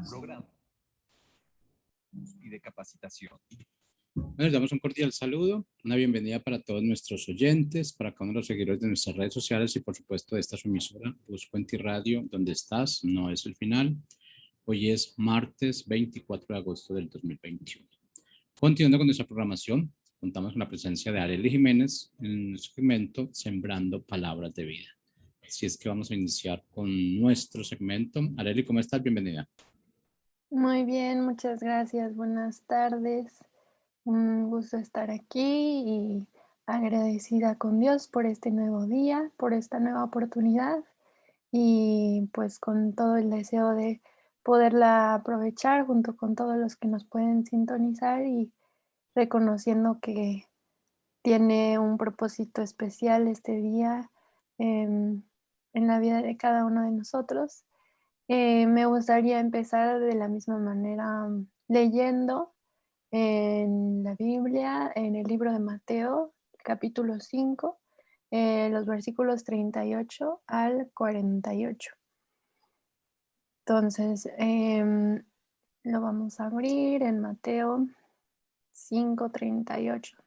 programa y de capacitación. Les damos un cordial saludo, una bienvenida para todos nuestros oyentes, para cada uno de los seguidores de nuestras redes sociales y por supuesto de esta su emisora, Buscuenti Radio, donde estás, no es el final. Hoy es martes 24 de agosto del 2021. Continuando con nuestra programación, contamos con la presencia de Arely Jiménez en nuestro segmento Sembrando Palabras de Vida. Así es que vamos a iniciar con nuestro segmento. Arely, ¿cómo estás? Bienvenida. Muy bien, muchas gracias. Buenas tardes. Un gusto estar aquí y agradecida con Dios por este nuevo día, por esta nueva oportunidad y pues con todo el deseo de poderla aprovechar junto con todos los que nos pueden sintonizar y reconociendo que tiene un propósito especial este día en la vida de cada uno de nosotros. Me gustaría empezar de la misma manera leyendo en la Biblia, en el libro de Mateo, capítulo 5, los versículos 38 al 48. Entonces, lo vamos a abrir en Mateo 5:38.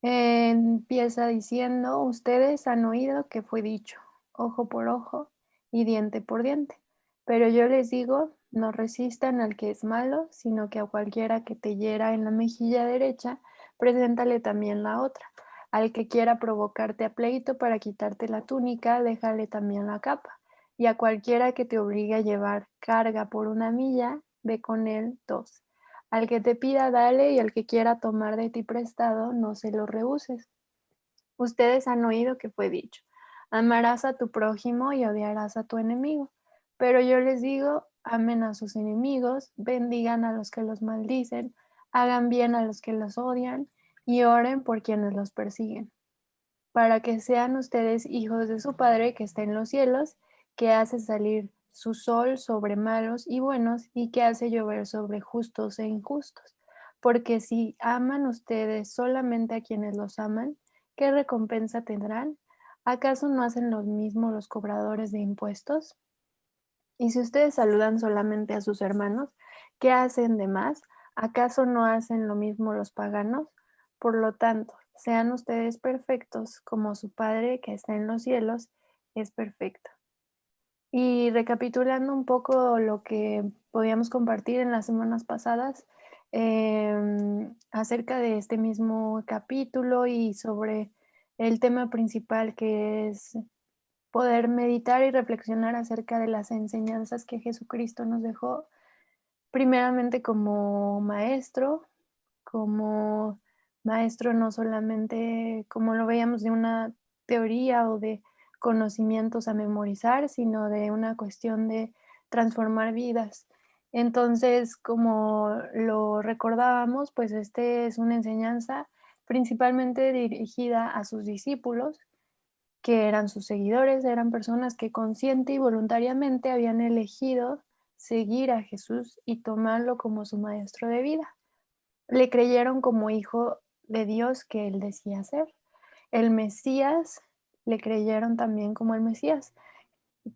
Empieza diciendo, ustedes han oído que fue dicho, ojo por ojo y diente por diente. Pero yo les digo, no resistan al que es malo, sino que a cualquiera que te hiera en la mejilla derecha, preséntale también la otra. Al que quiera provocarte a pleito para quitarte la túnica, déjale también la capa. Y a cualquiera que te obligue a llevar carga por 1 milla, ve con él 2. Al que te pida, dale, y al que quiera tomar de ti prestado, no se lo rehuses. Ustedes han oído que fue dicho, amarás a tu prójimo y odiarás a tu enemigo. Pero yo les digo, amen a sus enemigos, bendigan a los que los maldicen, hagan bien a los que los odian y oren por quienes los persiguen, para que sean ustedes hijos de su Padre que está en los cielos, que hace salir su sol sobre malos y buenos y que hace llover sobre justos e injustos. Porque si aman ustedes solamente a quienes los aman, ¿qué recompensa tendrán? ¿Acaso no hacen lo mismo los cobradores de impuestos? Y si ustedes saludan solamente a sus hermanos, ¿qué hacen de más? ¿Acaso no hacen lo mismo los paganos? Por lo tanto, sean ustedes perfectos como su Padre que está en los cielos es perfecto. Y recapitulando un poco lo que podíamos compartir en las semanas pasadas acerca de este mismo capítulo y sobre el tema principal que es poder meditar y reflexionar acerca de las enseñanzas que Jesucristo nos dejó, primeramente como maestro no solamente como lo veíamos de una teoría o de conocimientos a memorizar, sino de una cuestión de transformar vidas. Entonces, como lo recordábamos, pues este es una enseñanza principalmente dirigida a sus discípulos, que eran sus seguidores, eran personas que consciente y voluntariamente habían elegido seguir a Jesús y tomarlo como su maestro de vida. Le creyeron como hijo de Dios que él decía ser. El Mesías, le creyeron también como el Mesías,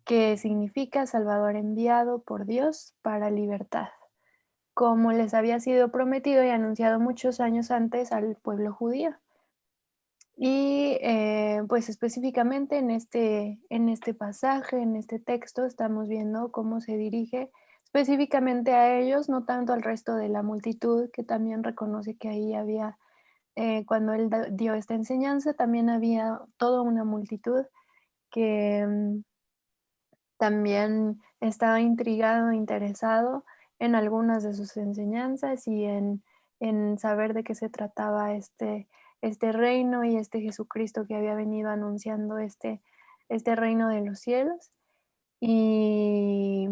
que significa Salvador enviado por Dios para libertad, como les había sido prometido y anunciado muchos años antes al pueblo judío. Y pues específicamente en este pasaje, en este texto, estamos viendo cómo se dirige específicamente a ellos, no tanto al resto de la multitud, que también reconoce que ahí había, cuando él dio esta enseñanza, también había toda una multitud que también estaba intrigado, interesado en algunas de sus enseñanzas y en saber de qué se trataba este reino y este Jesucristo que había venido anunciando este reino de los cielos. Y,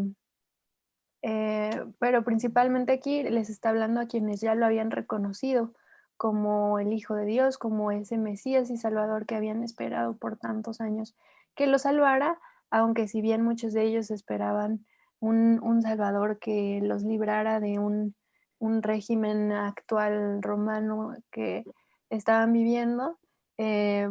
pero principalmente aquí les está hablando a quienes ya lo habían reconocido como el Hijo de Dios, como ese Mesías y Salvador que habían esperado por tantos años que lo salvara, aunque si bien muchos de ellos esperaban un Salvador que los librara de un régimen actual romano que estaban viviendo,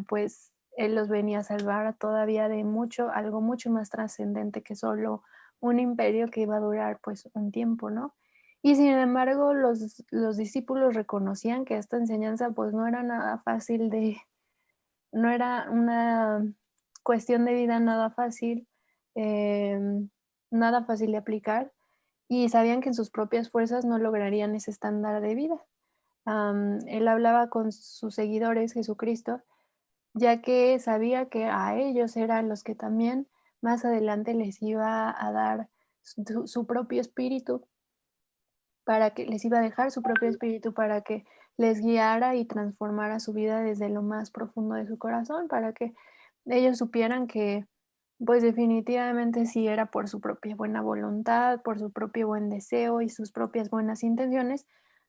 pues Él los venía a salvar todavía de algo mucho más trascendente que solo un imperio que iba a durar pues un tiempo, ¿no? Y sin embargo, los discípulos reconocían que esta enseñanza pues no era nada fácil no era una cuestión de vida nada fácil, nada fácil de aplicar, y sabían que en sus propias fuerzas no lograrían ese estándar de vida. Él hablaba con sus seguidores, Jesucristo, ya que sabía que a ellos eran los que también más adelante les iba a dar su propio espíritu, para que les iba a dejar su propio espíritu para que les guiara y transformara su vida desde lo más profundo de su corazón, para que ellos supieran que, pues definitivamente si era por su propia buena voluntad, por su propio buen deseo y sus propias buenas intenciones,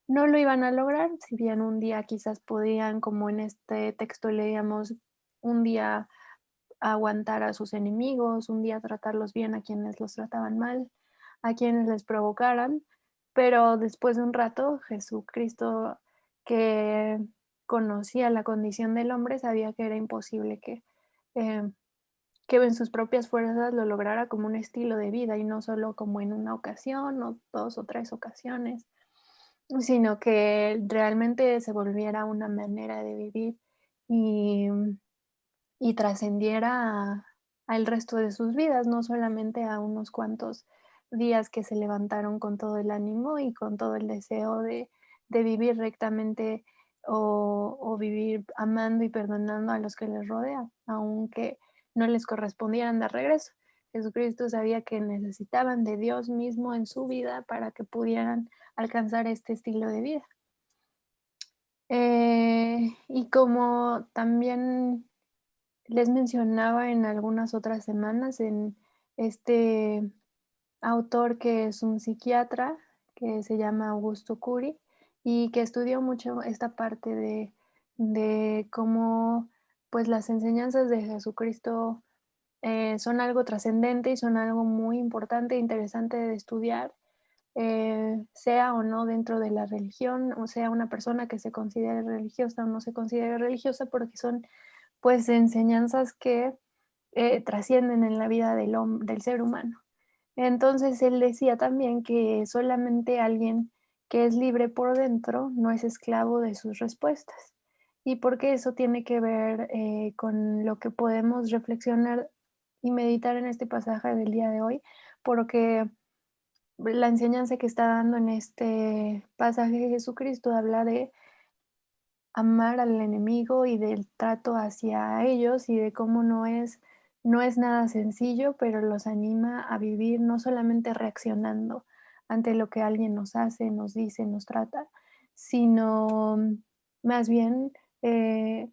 no lo iban a lograr, si bien un día quizás podían, como en este texto leíamos, un día aguantar a sus enemigos, un día tratarlos bien a quienes los trataban mal, a quienes les provocaran, pero después de un rato, Jesucristo, que conocía la condición del hombre, sabía que era imposible eh, que en sus propias fuerzas lo lograra como un estilo de vida y no solo como en una ocasión o 2 o 3 ocasiones, sino que realmente se volviera una manera de vivir y y trascendiera al resto de sus vidas, no solamente a unos cuantos días que se levantaron con todo el ánimo y con todo el deseo de vivir rectamente o vivir amando y perdonando a los que les rodean, aunque no les correspondieran de regreso. Jesucristo sabía que necesitaban de Dios mismo en su vida para que pudieran alcanzar este estilo de vida. Y como también les mencionaba en algunas otras semanas, en este autor que es un psiquiatra, que se llama Augusto Curi, y que estudió mucho esta parte de cómo, pues, las enseñanzas de Jesucristo, son algo trascendente y son algo muy importante e interesante de estudiar, sea o no dentro de la religión, o sea una persona que se considere religiosa o no se considere religiosa, porque son pues enseñanzas que trascienden en la vida del ser humano. Entonces él decía también que solamente alguien que es libre por dentro no es esclavo de sus respuestas. Y porque eso tiene que ver con lo que podemos reflexionar y meditar en este pasaje del día de hoy, porque la enseñanza que está dando en este pasaje de Jesucristo habla de amar al enemigo y del trato hacia ellos y de cómo no es nada sencillo, pero los anima a vivir no solamente reaccionando ante lo que alguien nos hace, nos dice, nos trata, sino más bien eh,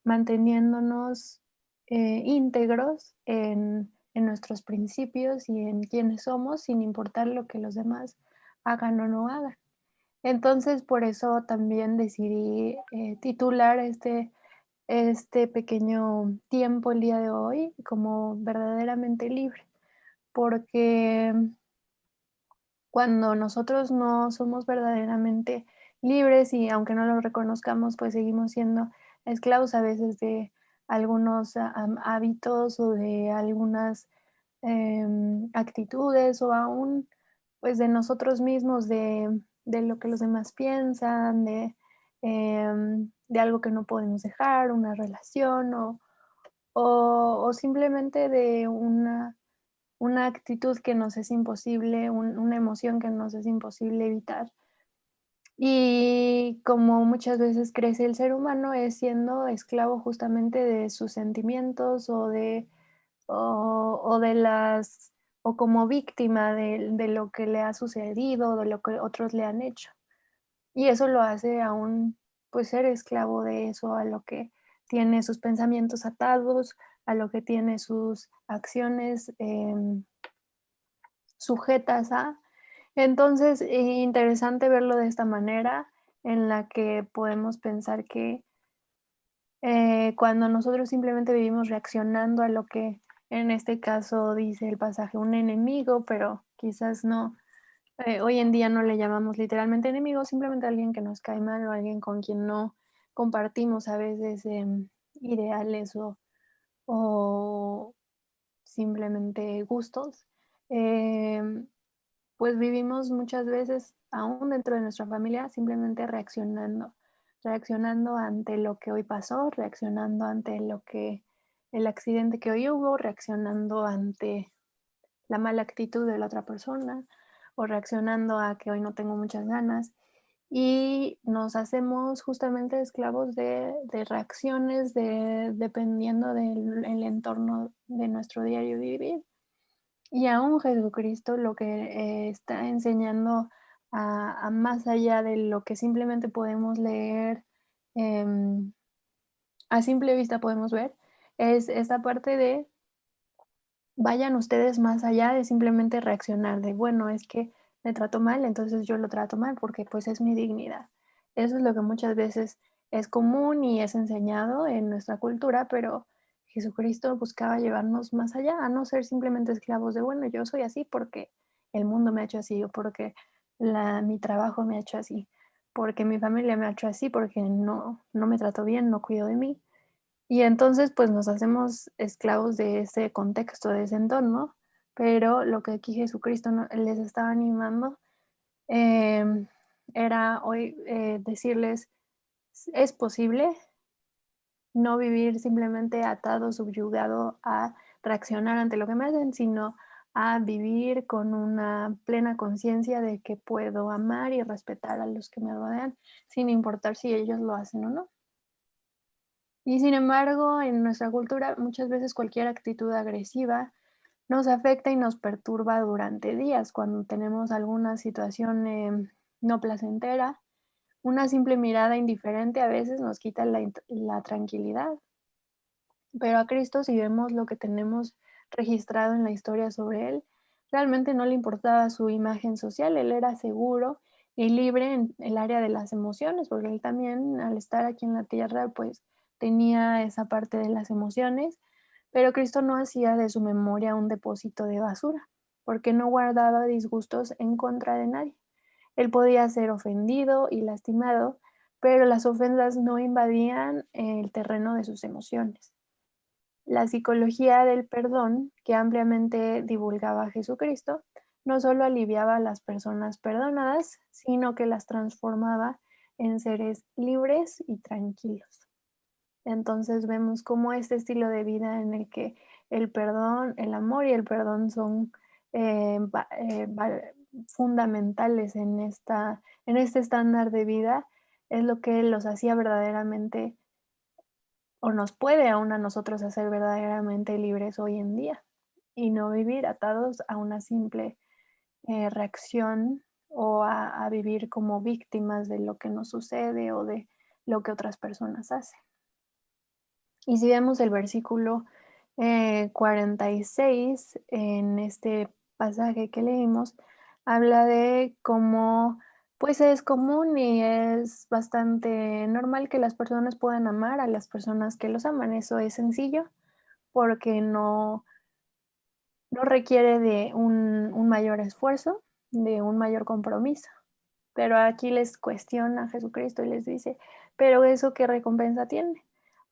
manteniéndonos íntegros en nuestros principios y en quiénes somos, sin importar lo que los demás hagan o no hagan. Entonces, por eso también decidí, titular este pequeño tiempo el día de hoy como verdaderamente libre, porque cuando nosotros no somos verdaderamente libres y aunque no lo reconozcamos, pues seguimos siendo esclavos a veces de algunos hábitos o de algunas actitudes o aún pues de nosotros mismos, de lo que los demás piensan, de algo que no podemos dejar, una relación o simplemente de una actitud que nos es imposible, una emoción que nos es imposible evitar. Y como muchas veces crece el ser humano es siendo esclavo justamente de sus sentimientos o de las o como víctima de lo que le ha sucedido, de lo que otros le han hecho. Y eso lo hace aún, pues, ser esclavo de eso, a lo que tiene sus pensamientos atados, a lo que tiene sus acciones, sujetas a. Entonces, interesante verlo de esta manera, en la que podemos pensar que, cuando nosotros simplemente vivimos reaccionando a lo que en este caso dice el pasaje, un enemigo, pero quizás no, hoy en día no le llamamos literalmente enemigo, simplemente alguien que nos cae mal o alguien con quien no compartimos a veces, ideales o simplemente gustos. pues vivimos muchas veces, aún dentro de nuestra familia, simplemente reaccionando ante lo que hoy pasó, reaccionando ante el accidente que hoy hubo, reaccionando ante la mala actitud de la otra persona o reaccionando a que hoy no tengo muchas ganas. Y nos hacemos justamente esclavos de reacciones dependiendo del el entorno de nuestro diario vivir. Y aún Jesucristo lo que está enseñando a más allá de lo que simplemente podemos leer, em, a simple vista podemos ver, es esta parte de vayan ustedes más allá de simplemente reaccionar de, bueno, es que me trató mal, entonces yo lo trato mal porque pues es mi dignidad. Eso es lo que muchas veces es común y es enseñado en nuestra cultura, pero Jesucristo buscaba llevarnos más allá, a no ser simplemente esclavos de, bueno, yo soy así porque el mundo me ha hecho así o porque mi trabajo me ha hecho así, porque mi familia me ha hecho así, porque no me trató bien, no cuido de mí. Y entonces, pues, nos hacemos esclavos de ese contexto, de ese entorno, pero lo que aquí Jesucristo les estaba animando, em, era hoy, decirles: "Es posible no vivir simplemente atado, subyugado a reaccionar ante lo que me hacen, sino a vivir con una plena conciencia de que puedo amar y respetar a los que me rodean, sin importar si ellos lo hacen o no". Y sin embargo, en nuestra cultura, muchas veces cualquier actitud agresiva nos afecta y nos perturba durante días. Cuando tenemos alguna situación, no placentera, una simple mirada indiferente a veces nos quita la tranquilidad. Pero a Cristo, si vemos lo que tenemos registrado en la historia sobre él, realmente no le importaba su imagen social, él era seguro y libre en el área de las emociones, porque él también, al estar aquí en la tierra, pues tenía esa parte de las emociones, pero Cristo no hacía de su memoria un depósito de basura, porque no guardaba disgustos en contra de nadie. Él podía ser ofendido y lastimado, pero las ofensas no invadían el terreno de sus emociones. La psicología del perdón, que ampliamente divulgaba Jesucristo, no solo aliviaba a las personas perdonadas, sino que las transformaba en seres libres y tranquilos. Entonces vemos cómo este estilo de vida en el que el perdón, el amor y el perdón son fundamentales en este estándar de vida, es lo que los hacía verdaderamente o nos puede aún a nosotros hacer verdaderamente libres hoy en día y no vivir atados a una simple reacción o a vivir como víctimas de lo que nos sucede o de lo que otras personas hacen. Y si vemos el versículo 46 en este pasaje que leímos, habla de cómo pues es común y es bastante normal que las personas puedan amar a las personas que los aman. Eso es sencillo porque no requiere de un mayor esfuerzo, de un mayor compromiso. Pero aquí les cuestiona a Jesucristo y les dice, pero ¿eso qué recompensa tiene?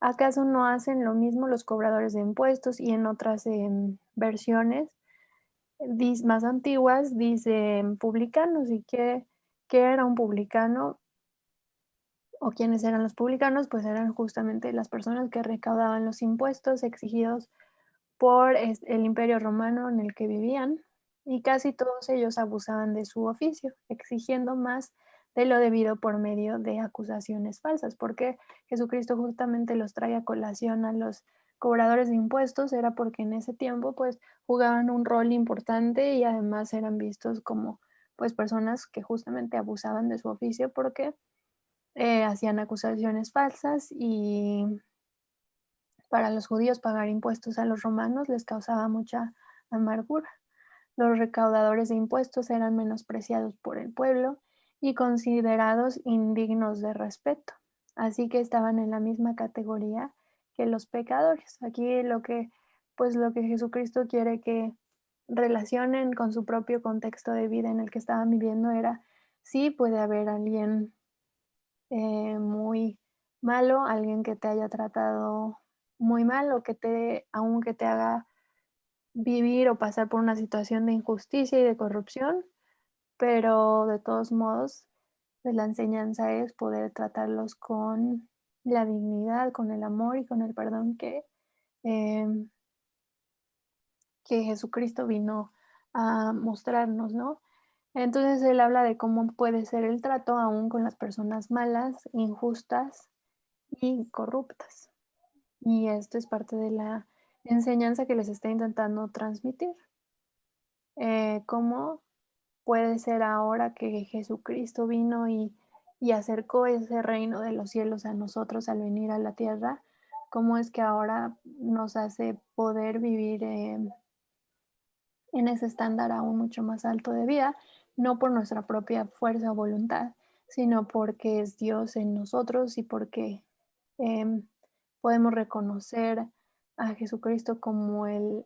¿Acaso no hacen lo mismo los cobradores de impuestos? Y en otras versiones más antiguas dicen publicanos. ¿Y qué era un publicano? ¿O quiénes eran los publicanos? Pues eran justamente las personas que recaudaban los impuestos exigidos por el imperio romano en el que vivían, y casi todos ellos abusaban de su oficio, exigiendo más de lo debido por medio de acusaciones falsas, porque Jesucristo justamente los trae a colación a los cobradores de impuestos, era porque en ese tiempo pues jugaban un rol importante y además eran vistos como pues personas que justamente abusaban de su oficio porque hacían acusaciones falsas y para los judíos pagar impuestos a los romanos les causaba mucha amargura. Los recaudadores de impuestos eran menospreciados por el pueblo y considerados indignos de respeto, así que estaban en la misma categoría que los pecadores. Aquí lo que Jesucristo quiere que relacionen con su propio contexto de vida en el que estaban viviendo era, sí puede haber alguien muy malo, alguien que te haya tratado muy mal o aunque te haga vivir o pasar por una situación de injusticia y de corrupción, pero de todos modos, pues la enseñanza es poder tratarlos con la dignidad, con el amor y con el perdón em, que Jesucristo vino a mostrarnos, ¿no? Entonces él habla de cómo puede ser el trato aún con las personas malas, injustas y corruptas. Y esto es parte de la enseñanza que les está intentando transmitir. Cómo puede ser ahora que Jesucristo vino y acercó ese reino de los cielos a nosotros al venir a la tierra, cómo es que ahora nos hace poder vivir en ese estándar aún mucho más alto de vida, no por nuestra propia fuerza o voluntad, sino porque es Dios en nosotros y porque em, podemos reconocer a Jesucristo como el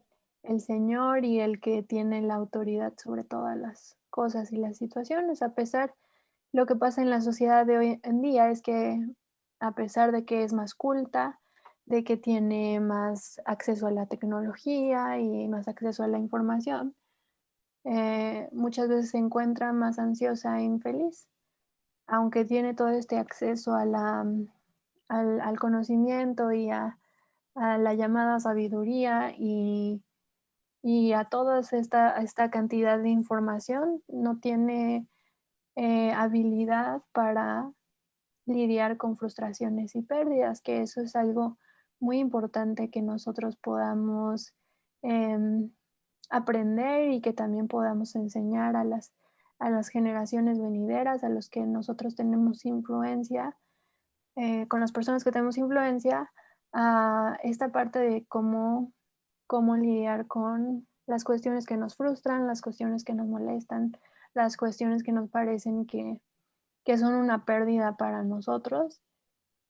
Señor y el que tiene la autoridad sobre todas las cosas y las situaciones. A pesar, lo que pasa en la sociedad de hoy en día es que a pesar de que es más culta, de que tiene más acceso a la tecnología y más acceso a la información, muchas veces se encuentra más ansiosa e infeliz, aunque tiene todo este acceso a al conocimiento y a la llamada sabiduría y a toda esta cantidad de información, no tiene habilidad para lidiar con frustraciones y pérdidas, que eso es algo muy importante que nosotros podamos em, aprender y que también podamos enseñar a las generaciones venideras, a los que nosotros tenemos influencia, con las personas que tenemos influencia, a esta parte de cómo lidiar con las cuestiones que nos frustran, las cuestiones que nos molestan, las cuestiones que nos parecen que son una pérdida para nosotros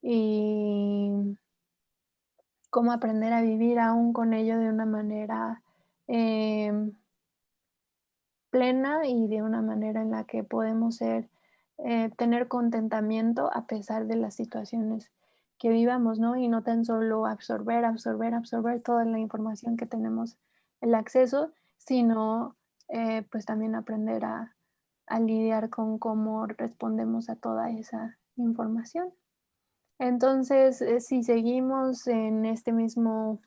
y cómo aprender a vivir aún con ello de una manera em, plena y de una manera en la que podemos tener contentamiento a pesar de las situaciones que vivamos, ¿no? Y no tan solo absorber toda la información que tenemos el acceso, sino pues también aprender a lidiar con cómo respondemos a toda esa información. Entonces, si seguimos en este mismo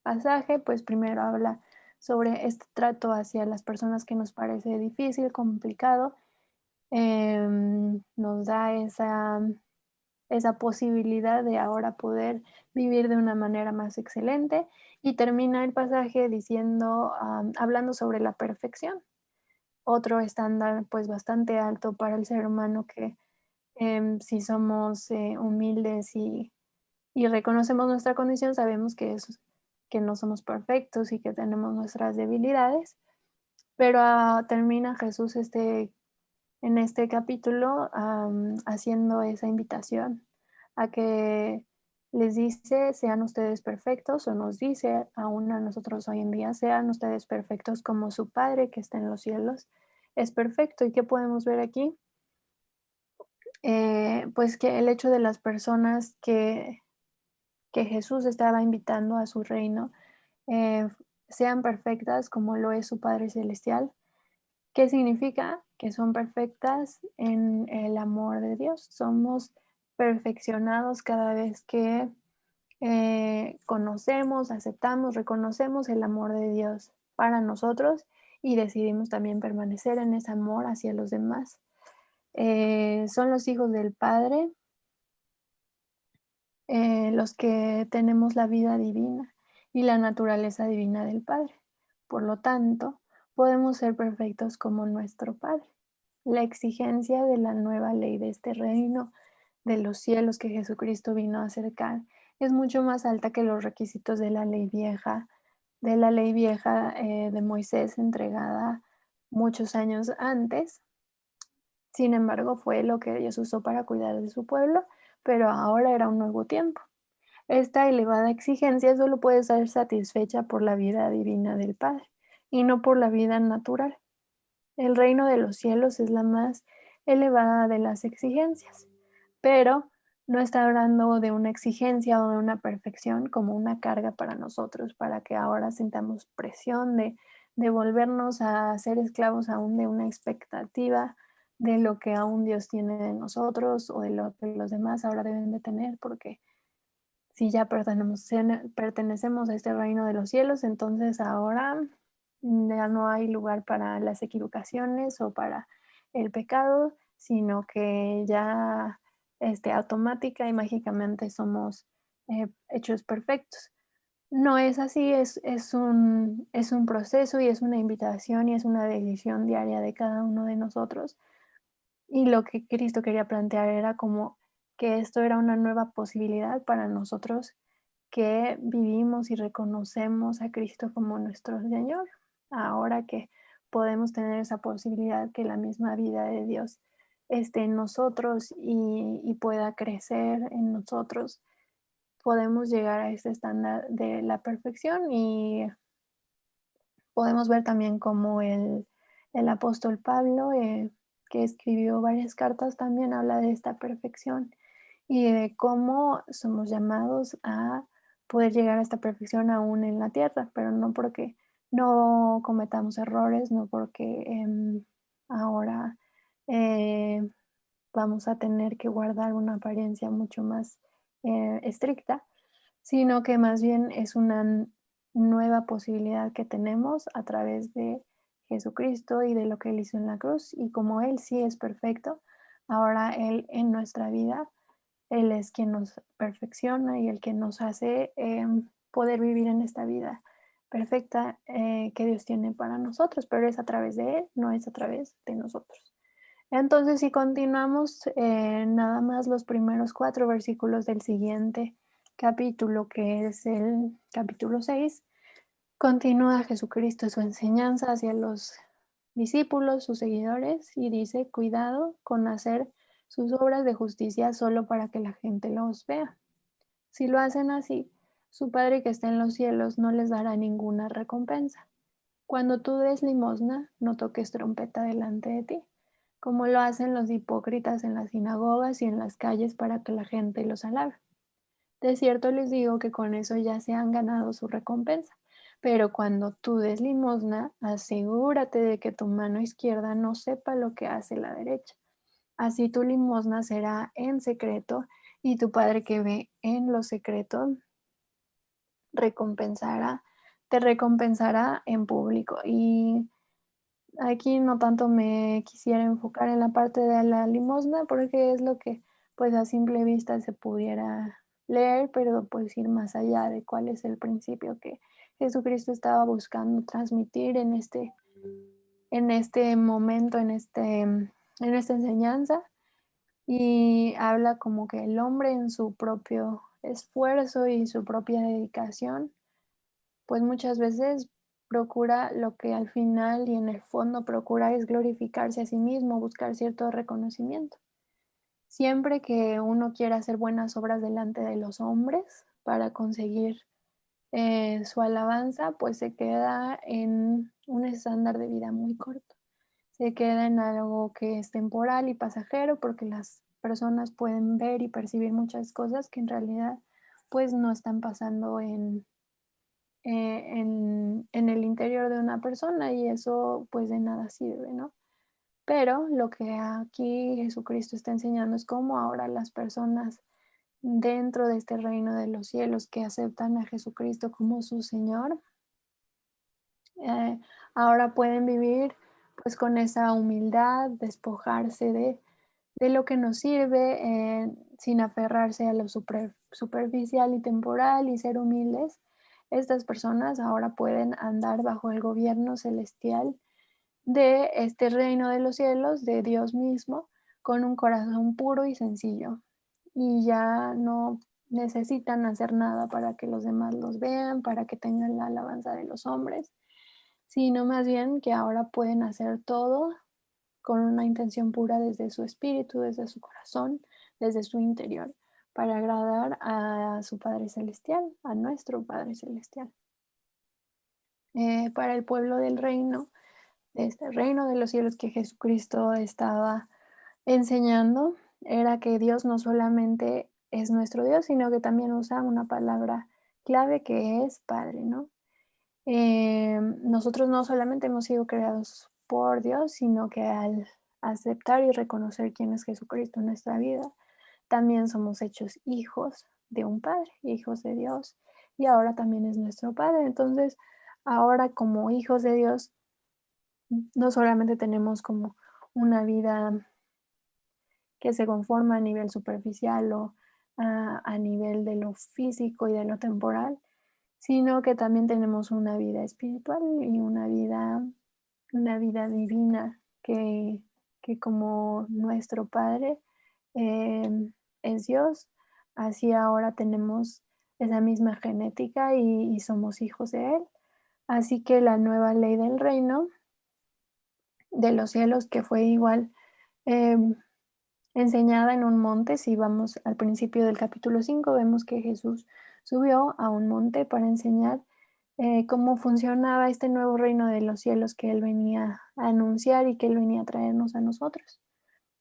pasaje, pues primero habla sobre este trato hacia las personas que nos parece difícil, complicado, nos da esa posibilidad de ahora poder vivir de una manera más excelente y termina el pasaje diciendo, hablando sobre la perfección, otro estándar pues bastante alto para el ser humano que si somos humildes y reconocemos nuestra condición, sabemos que no somos perfectos y que tenemos nuestras debilidades, pero termina Jesús en este capítulo haciendo esa invitación a que les dice, sean ustedes perfectos, o nos dice aún a nosotros hoy en día, sean ustedes perfectos como su Padre que está en los cielos es perfecto. ¿Y qué podemos ver aquí? Pues que el hecho de las personas que Jesús estaba invitando a su reino, eh, sean perfectas como lo es su Padre Celestial. ¿Qué significa? Que son perfectas en el amor de Dios. Somos perfeccionados cada vez que conocemos, aceptamos, reconocemos el amor de Dios para nosotros y decidimos también permanecer en ese amor hacia los demás. Son los hijos del Padre los que tenemos la vida divina y la naturaleza divina del Padre. Por lo tanto, podemos ser perfectos como nuestro Padre. La exigencia de la nueva ley de este reino de los cielos que Jesucristo vino a acercar es mucho más alta que los requisitos de la ley vieja de Moisés entregada muchos años antes. Sin embargo, fue lo que Dios usó para cuidar de su pueblo, pero ahora era un nuevo tiempo. Esta elevada exigencia solo puede ser satisfecha por la vida divina del Padre y no por la vida natural. El reino de los cielos es la más elevada de las exigencias, pero no está hablando de una exigencia o de una perfección como una carga para nosotros, para que ahora sintamos presión de volvernos a ser esclavos aún de una expectativa de lo que aún Dios tiene de nosotros o de lo que los demás ahora deben de tener, porque si ya pertenecemos a este reino de los cielos, entonces ahora ya no hay lugar para las equivocaciones o para el pecado, sino que ya automática y mágicamente somos hechos perfectos. No es así, es un proceso y es una invitación y es una decisión diaria de cada uno de nosotros. Y lo que Cristo quería plantear era como que esto era una nueva posibilidad para nosotros que vivimos y reconocemos a Cristo como nuestro Señor. Ahora que podemos tener esa posibilidad que la misma vida de Dios esté en nosotros y pueda crecer en nosotros, podemos llegar a ese estándar de la perfección y podemos ver también como el apóstol Pablo, que escribió varias cartas, también habla de esta perfección y de cómo somos llamados a poder llegar a esta perfección aún en la tierra, pero no porque no cometamos errores, no porque ahora eh, vamos a tener que guardar una apariencia mucho más estricta, sino que más bien es una nueva posibilidad que tenemos a través de Jesucristo y de lo que Él hizo en la cruz. Y como Él sí es perfecto, ahora Él en nuestra vida, Él es quien nos perfecciona y el que nos hace poder vivir en esta vida perfecta que Dios tiene para nosotros, pero es a través de Él, no es a través de nosotros. Entonces, si continuamos nada más los primeros 4 versículos del siguiente capítulo, que es el capítulo 6, continúa Jesucristo su enseñanza hacia los discípulos, sus seguidores, y dice, cuidado con hacer sus obras de justicia solo para que la gente los vea. Si lo hacen así, su Padre que está en los cielos no les dará ninguna recompensa. Cuando tú des limosna, no toques trompeta delante de ti, como lo hacen los hipócritas en las sinagogas y en las calles para que la gente los alabe. De cierto les digo que con eso ya se han ganado su recompensa. Pero cuando tú des limosna, asegúrate de que tu mano izquierda no sepa lo que hace la derecha. Así tu limosna será en secreto y tu Padre que ve en lo secreto recompensará, te recompensará en público. Y aquí no tanto me quisiera enfocar en la parte de la limosna, porque es lo que, pues, a simple vista se pudiera leer, pero, pues, ir más allá de cuál es el principio que Jesucristo estaba buscando transmitir en este momento, en esta enseñanza. Y habla como que el hombre en su propio esfuerzo y su propia dedicación pues muchas veces procura lo que al final y en el fondo procura es glorificarse a sí mismo, buscar cierto reconocimiento. Siempre que uno quiera hacer buenas obras delante de los hombres para conseguir su alabanza, pues se queda en un estándar de vida muy corto. Se queda en algo que es temporal y pasajero porque las personas pueden ver y percibir muchas cosas que en realidad pues no están pasando en el interior de una persona y eso pues de nada sirve, ¿no? Pero lo que aquí Jesucristo está enseñando es cómo ahora las personas dentro de este reino de los cielos que aceptan a Jesucristo como su Señor, eh, ahora pueden vivir pues con esa humildad, despojarse de lo que nos sirve, sin aferrarse a lo superficial y temporal y ser humildes. Estas personas ahora pueden andar bajo el gobierno celestial de este reino de los cielos, de Dios mismo, con un corazón puro y sencillo. Y ya no necesitan hacer nada para que los demás los vean, para que tengan la alabanza de los hombres, sino más bien que ahora pueden hacer todo con una intención pura desde su espíritu, desde su corazón, desde su interior, para agradar a su Padre Celestial, a nuestro Padre Celestial. Para el pueblo del reino, de este reino de los cielos que Jesucristo estaba enseñando, era que Dios no solamente es nuestro Dios, sino que también usa una palabra clave que es Padre, ¿no? Nosotros no solamente hemos sido creados por Dios, sino que al aceptar y reconocer quién es Jesucristo en nuestra vida, también somos hechos hijos de un Padre, hijos de Dios, y ahora también es nuestro Padre. Entonces, ahora como hijos de Dios, no solamente tenemos como una vida que se conforma a nivel superficial o a nivel de lo físico y de lo temporal, sino que también tenemos una vida espiritual y una vida divina que como nuestro Padre es Dios, así ahora tenemos esa misma genética y somos hijos de Él. Así que la nueva ley del reino de los cielos, que fue igual em, enseñada en un monte. Si vamos al principio del capítulo 5 vemos que Jesús subió a un monte para enseñar cómo funcionaba este nuevo reino de los cielos que Él venía a anunciar y que Él venía a traernos a nosotros.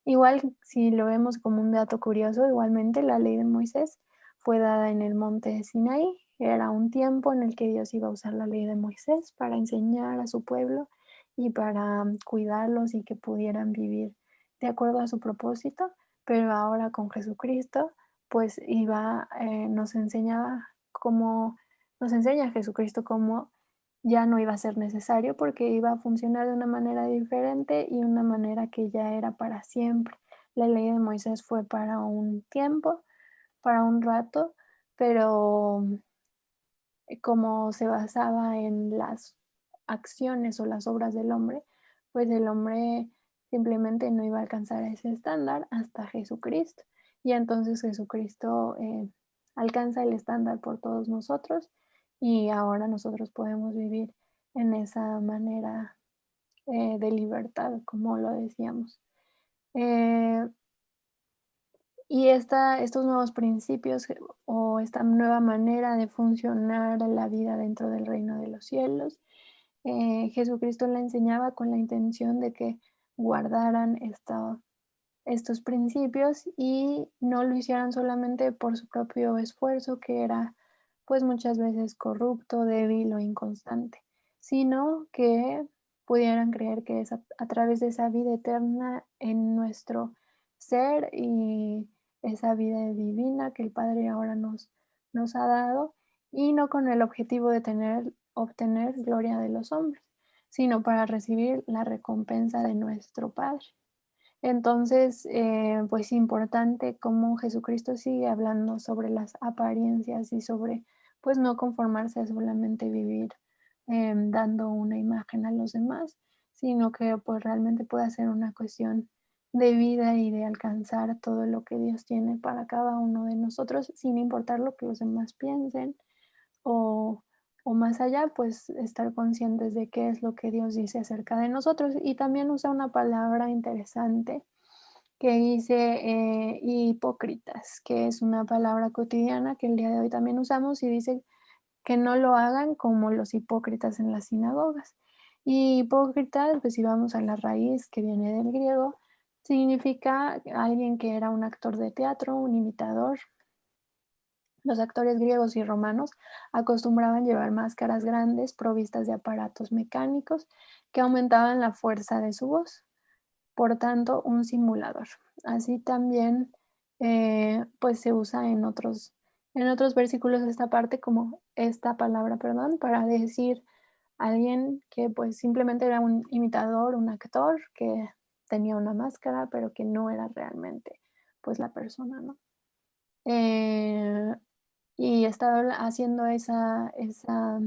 Igual, si lo vemos como un dato curioso, igualmente la ley de Moisés fue dada en el monte de Sinaí. Era un tiempo en el que Dios iba a usar la ley de Moisés para enseñar a su pueblo y para cuidarlos y que pudieran vivir de acuerdo a su propósito, pero ahora con Jesucristo, pues nos enseñaba cómo, nos enseña Jesucristo cómo ya no iba a ser necesario porque iba a funcionar de una manera diferente y una manera que ya era para siempre. La ley de Moisés fue para un tiempo, para un rato, pero como se basaba en las acciones o las obras del hombre, pues el hombre simplemente no iba a alcanzar ese estándar hasta Jesucristo. Y entonces Jesucristo alcanza el estándar por todos nosotros y ahora nosotros podemos vivir en esa manera de libertad, como lo decíamos. Eh, estos nuevos principios o esta nueva manera de funcionar la vida dentro del reino de los cielos, Jesucristo la enseñaba con la intención de que guardaran estos principios y no lo hicieran solamente por su propio esfuerzo, que era pues muchas veces corrupto, débil o inconstante, sino que pudieran creer que es a través de esa vida eterna en nuestro ser y esa vida divina que el Padre ahora nos ha dado, y no con el objetivo de obtener gloria de los hombres, sino para recibir la recompensa de nuestro Padre. Entonces, pues importante cómo Jesucristo sigue hablando sobre las apariencias y sobre, pues no conformarse a solamente vivir dando una imagen a los demás, sino que pues realmente puede ser una cuestión de vida y de alcanzar todo lo que Dios tiene para cada uno de nosotros, sin importar lo que los demás piensen o, o más allá, pues estar conscientes de qué es lo que Dios dice acerca de nosotros. Y también usa una palabra interesante que dice hipócritas, que es una palabra cotidiana que el día de hoy también usamos y dice que no lo hagan como los hipócritas en las sinagogas. Y hipócritas, pues si vamos a la raíz que viene del griego, significa alguien que era un actor de teatro, un imitador. Los actores griegos y romanos acostumbraban llevar máscaras grandes provistas de aparatos mecánicos que aumentaban la fuerza de su voz, por tanto, un simulador. Así también, pues se usa en otros versículos esta parte como esta palabra, perdón, para decir alguien que pues simplemente era un imitador, un actor que tenía una máscara, pero que no era realmente pues la persona, ¿no? Eh, y estaba haciendo esa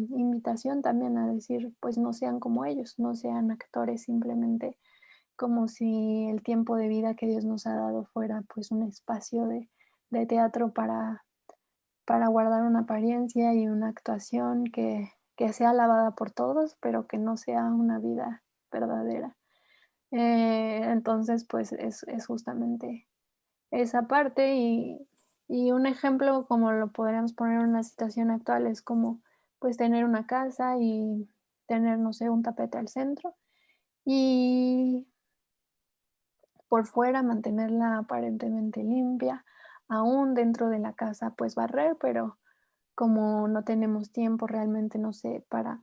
invitación también a decir, pues no sean como ellos, no sean actores simplemente como si el tiempo de vida que Dios nos ha dado fuera pues un espacio de teatro para guardar una apariencia y una actuación que sea alabada por todos, pero que no sea una vida verdadera. Entonces, pues es justamente esa parte y un ejemplo como lo podríamos poner en una situación actual es como pues tener una casa y tener, no sé, un tapete al centro y por fuera mantenerla aparentemente limpia, aún dentro de la casa, pues barrer, pero como no tenemos tiempo realmente, no sé, para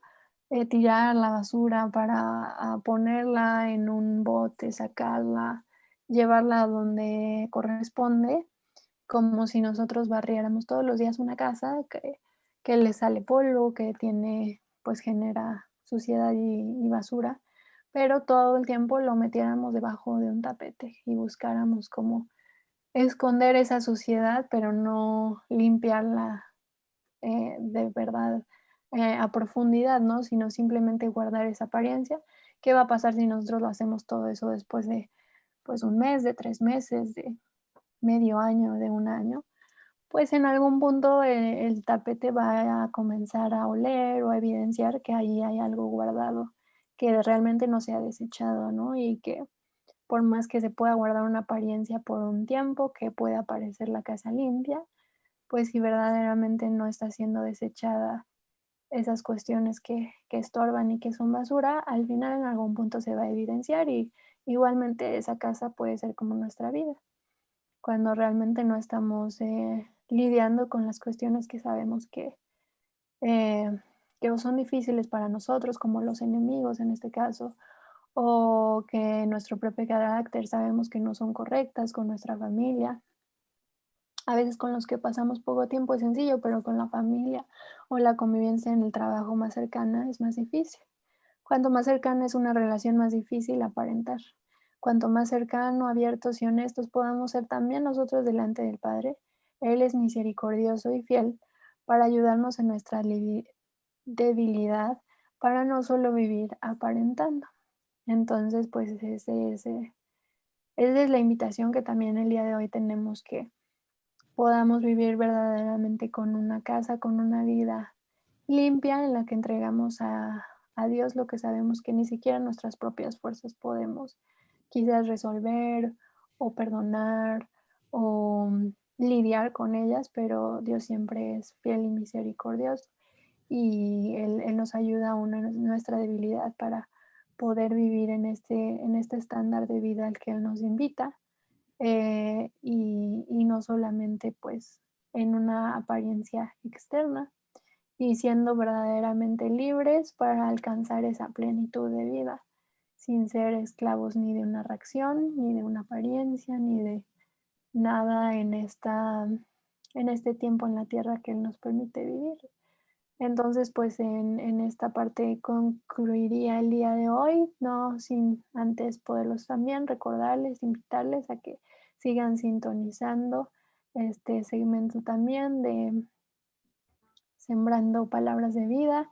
tirar la basura, para ponerla en un bote, sacarla, llevarla a donde corresponde, como si nosotros barriéramos todos los días una casa que le sale polvo, que tiene, pues genera suciedad y basura, pero todo el tiempo lo metiéramos debajo de un tapete y buscáramos como esconder esa suciedad, pero no limpiarla de verdad a profundidad, ¿no? Sino simplemente guardar esa apariencia. ¿Qué va a pasar si nosotros lo hacemos todo eso después de, pues, un mes, de 3 meses, de medio año, de un año? Pues en algún punto el tapete va a comenzar a oler o a evidenciar que ahí hay algo guardado que realmente no se ha desechado, ¿no? Y que por más que se pueda guardar una apariencia por un tiempo, que pueda parecer la casa limpia, pues si verdaderamente no está siendo desechada esas cuestiones que estorban y que son basura, al final en algún punto se va a evidenciar y igualmente esa casa puede ser como nuestra vida, cuando realmente no estamos lidiando con las cuestiones que sabemos eh, que son difíciles para nosotros, como los enemigos en este caso, o que nuestro propio carácter sabemos que no son correctas con nuestra familia. A veces con los que pasamos poco tiempo es sencillo, pero con la familia o la convivencia en el trabajo más cercana es más difícil. Cuanto más cercana es una relación, más difícil aparentar. Cuanto más cercano, abiertos y honestos podamos ser también nosotros delante del Padre, Él es misericordioso y fiel para ayudarnos en nuestra debilidad, para no solo vivir aparentando. Entonces, pues esa es la invitación que también el día de hoy tenemos, que podamos vivir verdaderamente con una casa, con una vida limpia en la que entregamos a Dios lo que sabemos que ni siquiera nuestras propias fuerzas podemos quizás resolver o perdonar o lidiar con ellas, pero Dios siempre es fiel y misericordioso y Él nos ayuda aún en nuestra debilidad para poder vivir en este estándar de vida al que Él nos invita, y no solamente pues en una apariencia externa, y siendo verdaderamente libres para alcanzar esa plenitud de vida, sin ser esclavos ni de una reacción, ni de una apariencia, ni de nada en este tiempo en la tierra que Él nos permite vivir. Entonces, pues en esta parte concluiría el día de hoy, no sin antes poderlos también recordarles, invitarles a que sigan sintonizando este segmento también de Sembrando Palabras de Vida,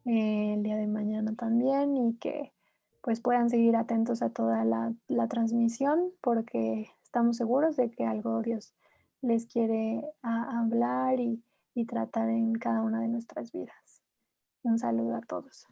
el día de mañana también, y que pues puedan seguir atentos a toda la transmisión, porque estamos seguros de que algo Dios les quiere hablar y tratar en cada una de nuestras vidas. Un saludo a todos.